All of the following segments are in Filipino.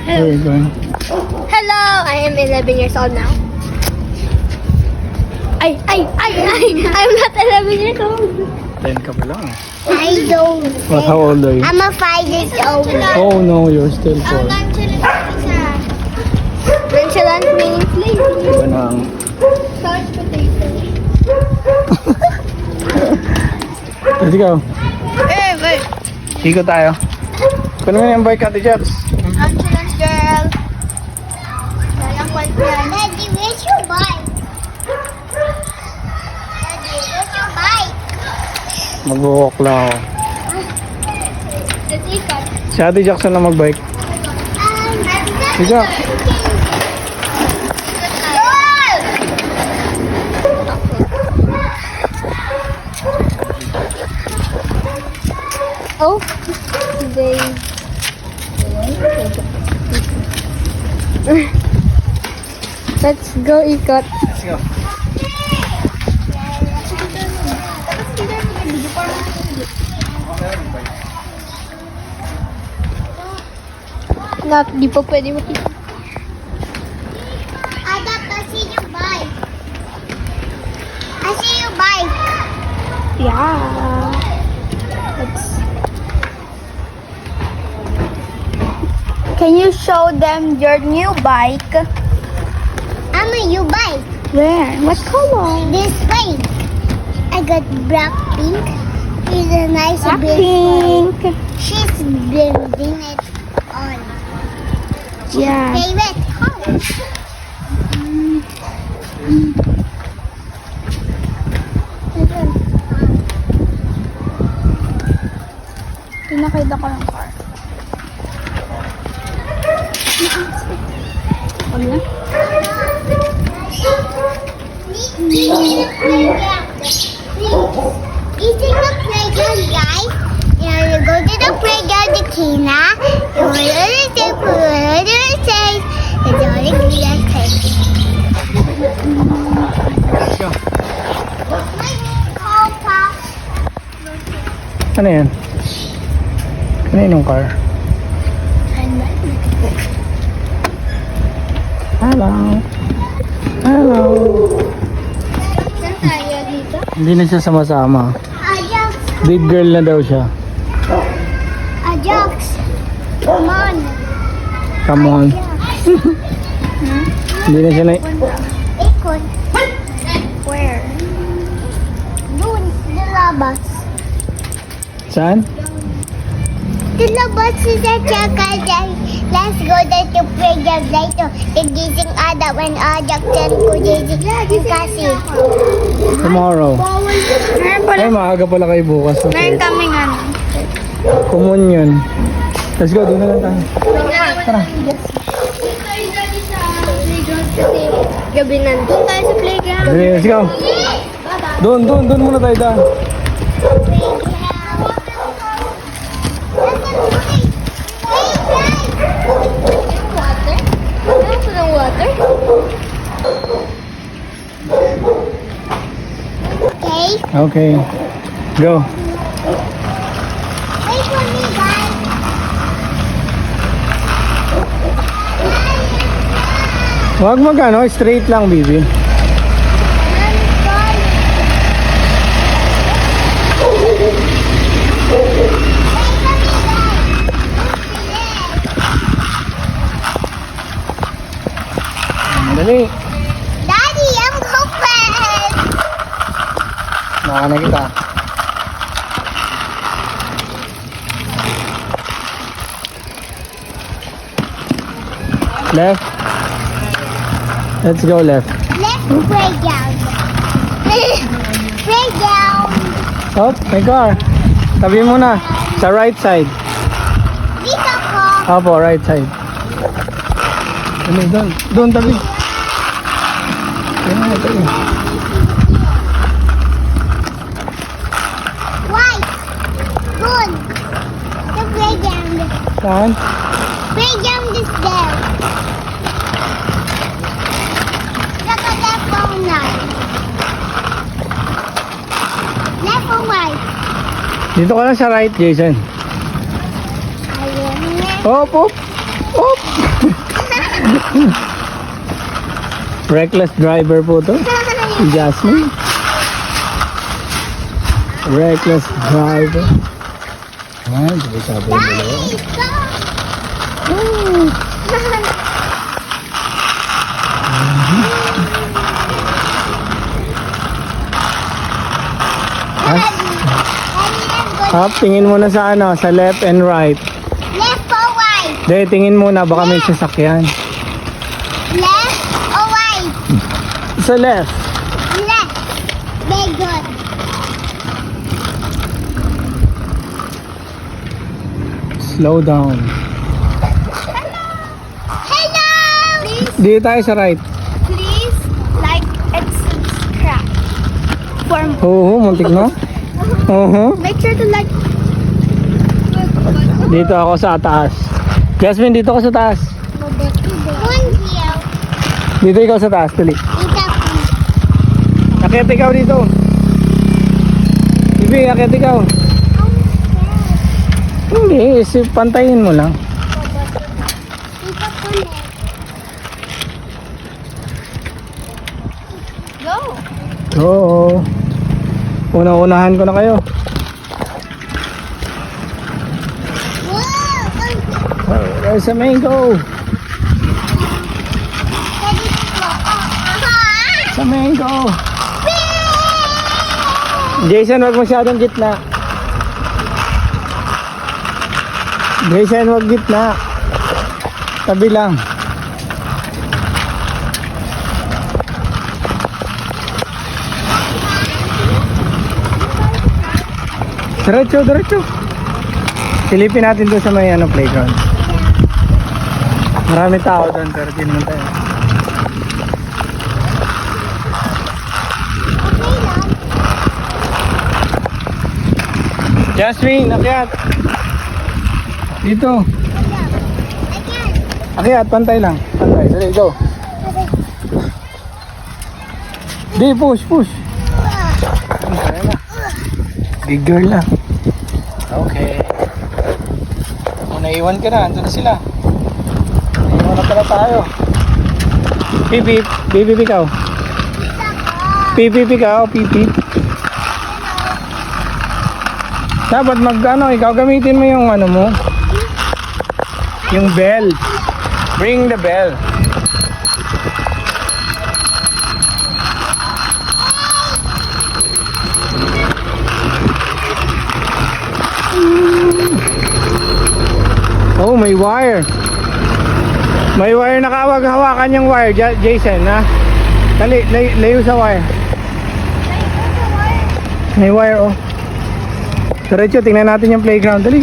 Where are you going? Hello, I am 11 years old now. I'm not 11 years old. 10 ka pa lang. I don't. What, how old are you? I'm a 5 years old. Oh no, you're still 4. Nonchalant means lazy. Iba na ang... Couch potato. Let's go. Wait. Ikot tayo. Kunin mo yung bike, Ate Jax. Nonchalant girl. Walang kwantiyan. Daddy, where's your bike? Daddy, where's your bike? Mag-walk lang ako. Let's ikot. Si Ate Jackson lang mag-bike. Si Jack. Oh, they... Let's go ikot. Let's go. Di pa pwede makita. Ada, I see your bike. I see your bike. Yeah. Can you show them your new bike? I'm a new bike. Where? What color? This bike. I got black pink. It's a nice Black big pink. She's building it on. Yeah. Favorite color. Pinakita ko yung car. Wag na. Eating the playground, guys. You go to the playground, the Kina. You want to say, it's all the glass. Let's go. Papa. Ano yan? Kaninong car? Hello. Hello. Saan tayo dito? Hindi na siya sama-sama. Ajax, Big girl na daw siya. Ajax. Come on. Come on. Hindi na siya na... Ikot. Where? Doon, labas. Saan? Labas sa tsaka dyan. Let's go to the playground later. Nagising Adam and Ajax and kugising kasi. Tomorrow. Meron pala. Ay, maaga pala kayo bukas. Meron Okay. kaming ano. Communion. Let's go, doon na lang tayo. Tara. Gabi nandun tayo sa playground. Dali, let's go. Doon muna tayo daan. Water? Meron pa ng water? Okay, Okay. Go. wait for me, guys. Huwag magano, straight lang, baby. Dali. Daddy, I'm open. Naka na kita. Left. Let's go left. Let's playground. Playground. Oh, may car. Tabi mo na. Sa right side. Dito ko. Opo, right side. Doon. Doon, tabi. Yan, tabi. White. Good. The playground. Saan? Playground is there. Look at that phone now. Left or right? Dito ka lang sa right, Jason. Ayun na. Op, op. Op. Reckless driver po to. Si Jasmine. Reckless driver. Ayan, sabi yung dalawa. Up, tingin muna sa ano, sa left and right. Left or right? Dahil tingin muna, baka may sasakyan. Left or right? Sa left. Left. Very good. Slow down. Hello! Please, Dito tayo sa right. please like and subscribe. For Oo, muntik na. Oo. make sure to like. Dito ako sa taas. Jasmine, dito ako sa taas. Dito ikaw sa taas, tuloy. Akit ikaw dito. Bibi, akit ikaw. Hindi, pantayin mo lang. Go. Oo. Una-unahan ko na kayo. There's a mango. Sa mango. Jason, wag masyadong gitna. Jason, wag gitna. Tabi lang. Diretso, diretso. Silipin natin doon sa may ano, playground. Marami tao doon pero di naman tayo. Jasmine, akyat. Dito. Akyat, pantay lang. Pantay, dali, go. Di, push, push. Pantay na. Big girl na. Okay. Kung naiwan ka na, andun na sila. Naiwan na pala tayo. Pip, pip, pip, pip, ikaw. Pip, pip, ikaw, pip, pip. Dapat mag-ano, ikaw gamitin mo yung ano mo. Yung bell. Ring the bell. Oh, may wire. May wire na kawag, hawakan yung wire, Jason, ha? Dali, layo sa wire. May wire, oh. Diretso, tingnan natin yung playground. Dali.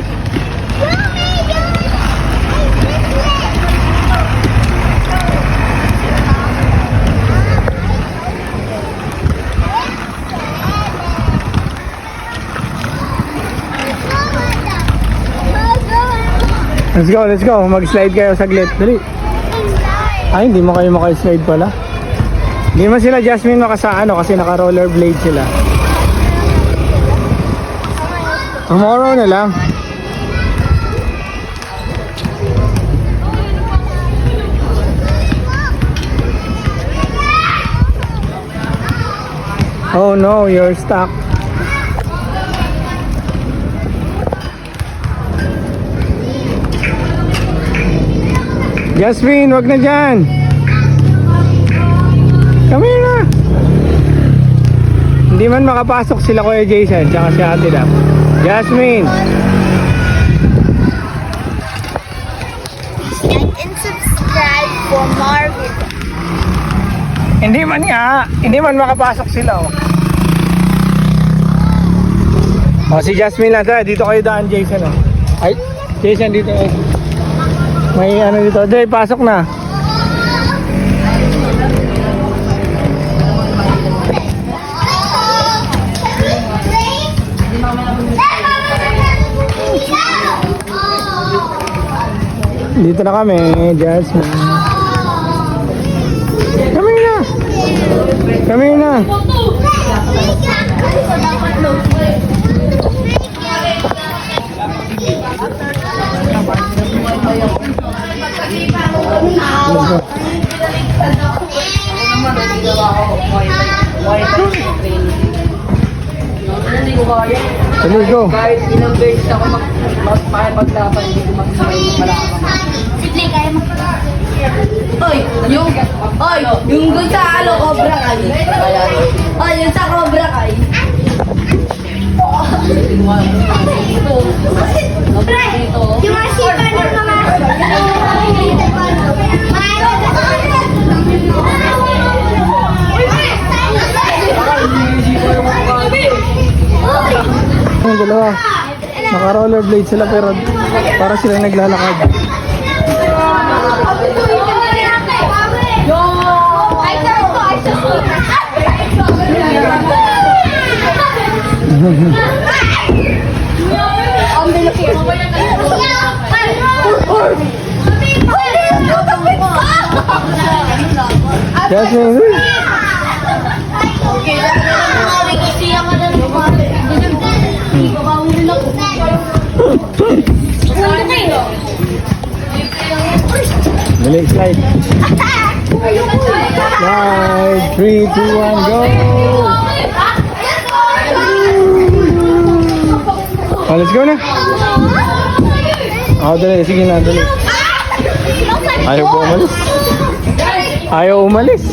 Let's go, let's go. Mag-slide kayo saglit. Dali. Ay, hindi mo kayo maka-slide pala. Hindi mo sila, Jasmine, makasaano kasi naka-rollerblade sila. Tomorrow na lang. Oh no, you're stuck. Jasmine, wag na dyan. Come here na. Hindi man makapasok sila Kuya Jason tsaka si Ate Dap. Jasmine. Like and subscribe for more videos. Hindi man nga. Hindi man makapasok sila. Oh, si Jasmine lang. Tara, dito kayo daan, Jason. Oh. Ay, Jason dito. Oh. May ano dito. Dre, pasok na. Dito na kami, Jasmine. Kami na. Kami na. Let's go. kabayan. Dali, go. Kahit ilang beses ako makipaglaban, hindi ko malakang. Sige, kaya mo. Yung dun sa Cobra Kai. Yung sa Cobra Kai. Yung mga sipa ng mga... Yung dalawa. Naka-rollerblade sila pero para sila naglalakad. Jasmine, uy. Dali, slide. Slide. 3, 2, 1, go! Oh, let's go na. Oh, dali. Sige na, dali. Ayaw po umalis. Ayaw umalis.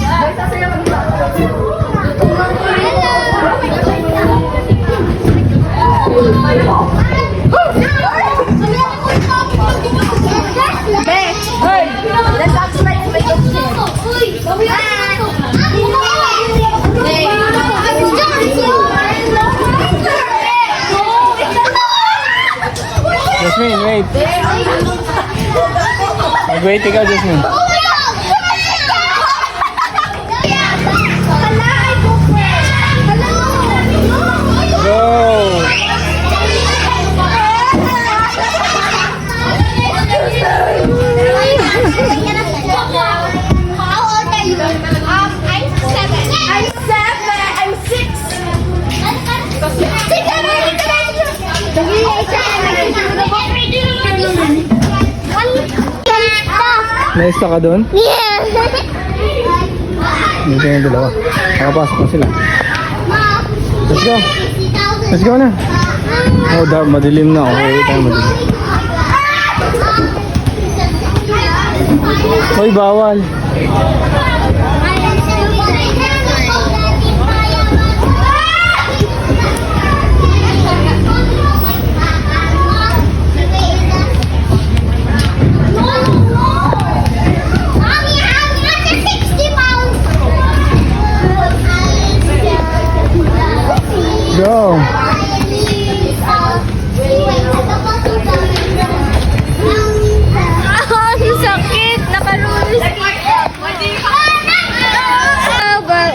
Jasmine, wait. Mag-wait ikaw, Jasmine. Go! How old are you? I'm 7. I'm 6. Naista ka doon? Yeah. Dito yung dalawa. Nakapasok na sila. Let's go. Let's go na. Oh, madilim na. Okay, tayo madilim. Hoy, bawal. Go. Sakit! Nakarulis!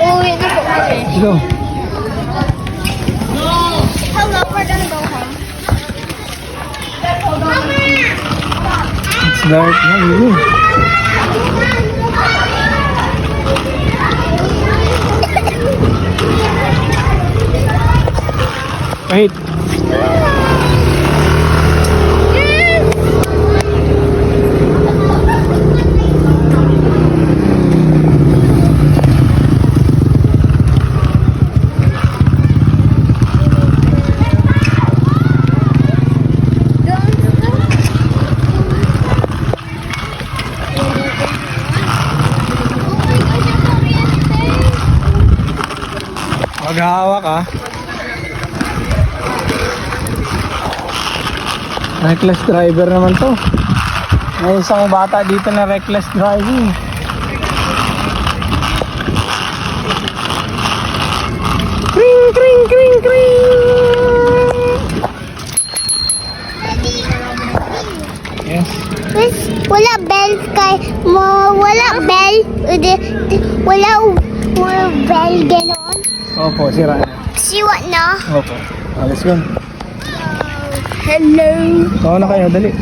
Uwi na po kami. Let's go. Hello, we're gonna go home. It's dark na. Yun. Wait. Maghahawak ah. Reckless driver naman to. May isang bata dito na reckless driving. Kring, kring, kring, kring. Yes. Miss, wala bell kay wala bell. Wala bell ganoon. Opo, sira na. Siwa na. Opo. Let's go. Hello. Tawa na kayo, dali.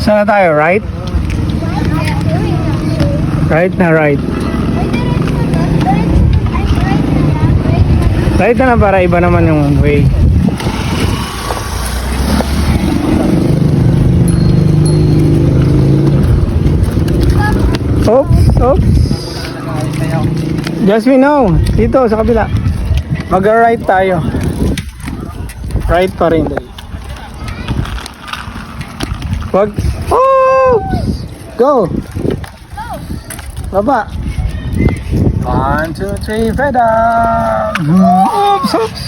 Saan na tayo? Right? Right na right. Right na lang para iba naman yung way. Oops. Jasmine, no. Dito, sa kabila. Mag-right tayo. Right pa rin. Wag. Oops. Go. Baba. 1, 2, 3, pedal. Oops, oops.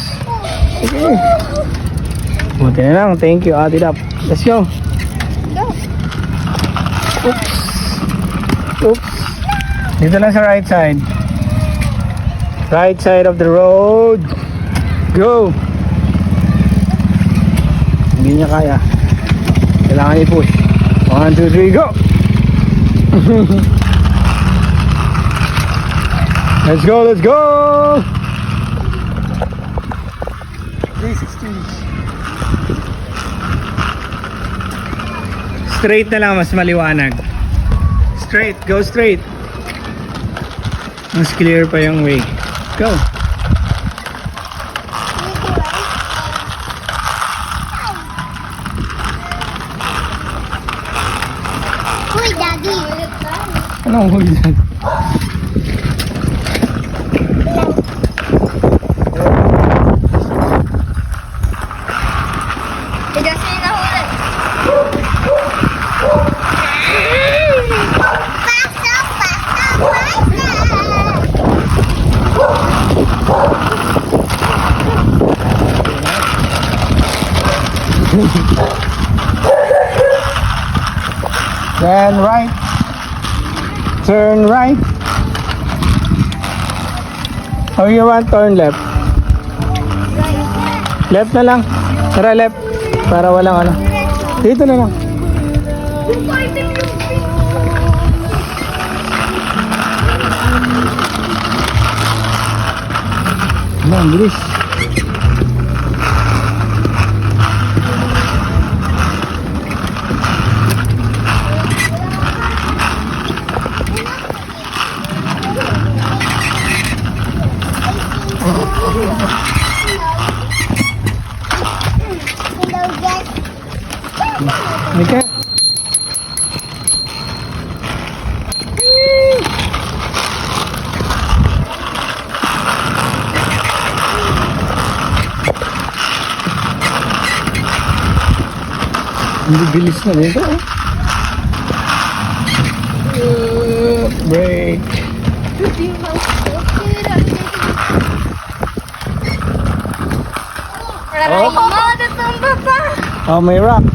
Sige. Buti na lang. Thank you, Ate Dap. Let's go. Oops. Oops. Dito lang sa right side. Right side of the road. Go. Hindi niya kaya. Kailangan i-push. 1, 2, 3, go. Let's go, let's go. 360. Straight na lang, mas maliwanag. Straight, go straight. Mas clear pa yung way. Go. Uy, Daddy. Anong huli yan? Tigas na yung nahuli. Paso, paso, paso. Then right. Turn right. Or you want turn left? Left na lang. Tara left. Para walang ano. Dito na lang. Ano, ang bilis. Hello, Jess. Mika. Hindi bilis na dito. Break. Oh, natumba pa. Oh, may rock.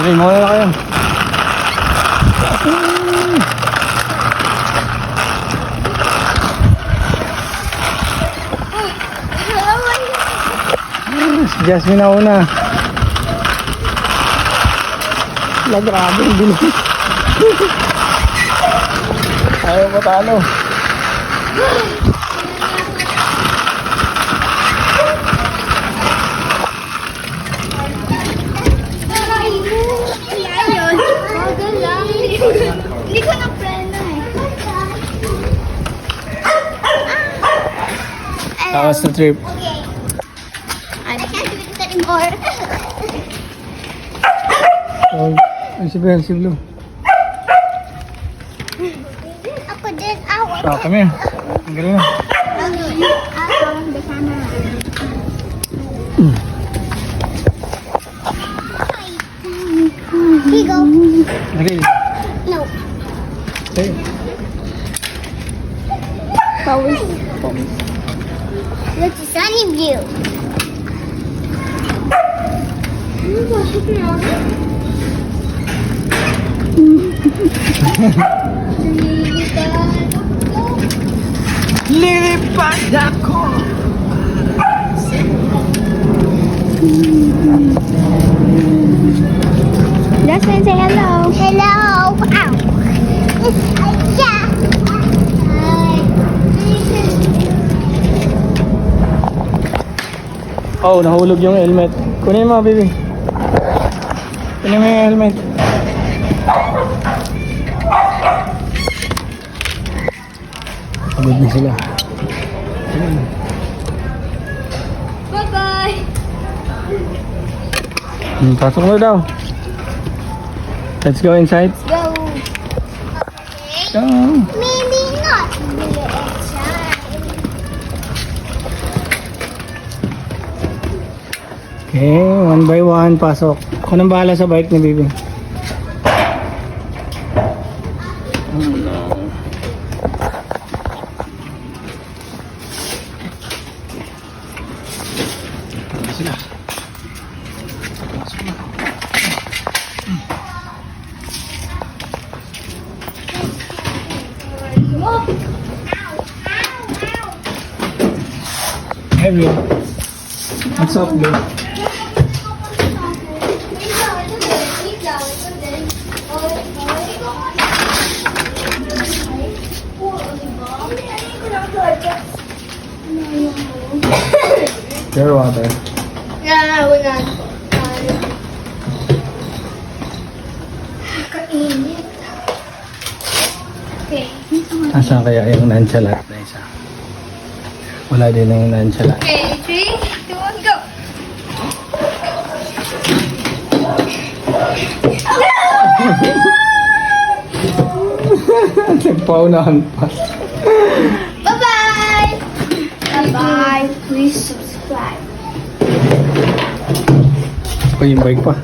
Dali, mawala na kayo. Si Jasmine na una. Wala, grabe ang bilis. Ayaw matalo. Ayun. Bagal lang. Hindi ko na preno eh. How was the trip? Okay. I can't do this anymore. Oh, ay, si Bel, si Blue. Ako din. Ako. Oh, come here. Ang galing na. Ako. Besama. Here you go. Okay. No. Okay. Pawis. Look, the sunny view. Lilipad ako. Jasmine, say hello. Hello. Ow. Yeah. Oh, nahulog yung helmet. Kunin mo, baby. Kunin mo yung helmet. Pagod na sila. Bye-bye! Pasok mo daw. Let's go inside. Go. Go. Maybe not. Inside. Okay, one by one, pasok. Ako nang bahala sa bike ni Bibi. Sila. Heavy. What's up, Blue? Your water. Yeah, wala. Kainit. Okay. Asan kaya yung nonchalant na isa? Wala din yung nonchalant. Okay, 3, 2, 1, go! Nagpaunahan pa. Bye-bye! Bye-bye! Please subscribe. O yung bike pa.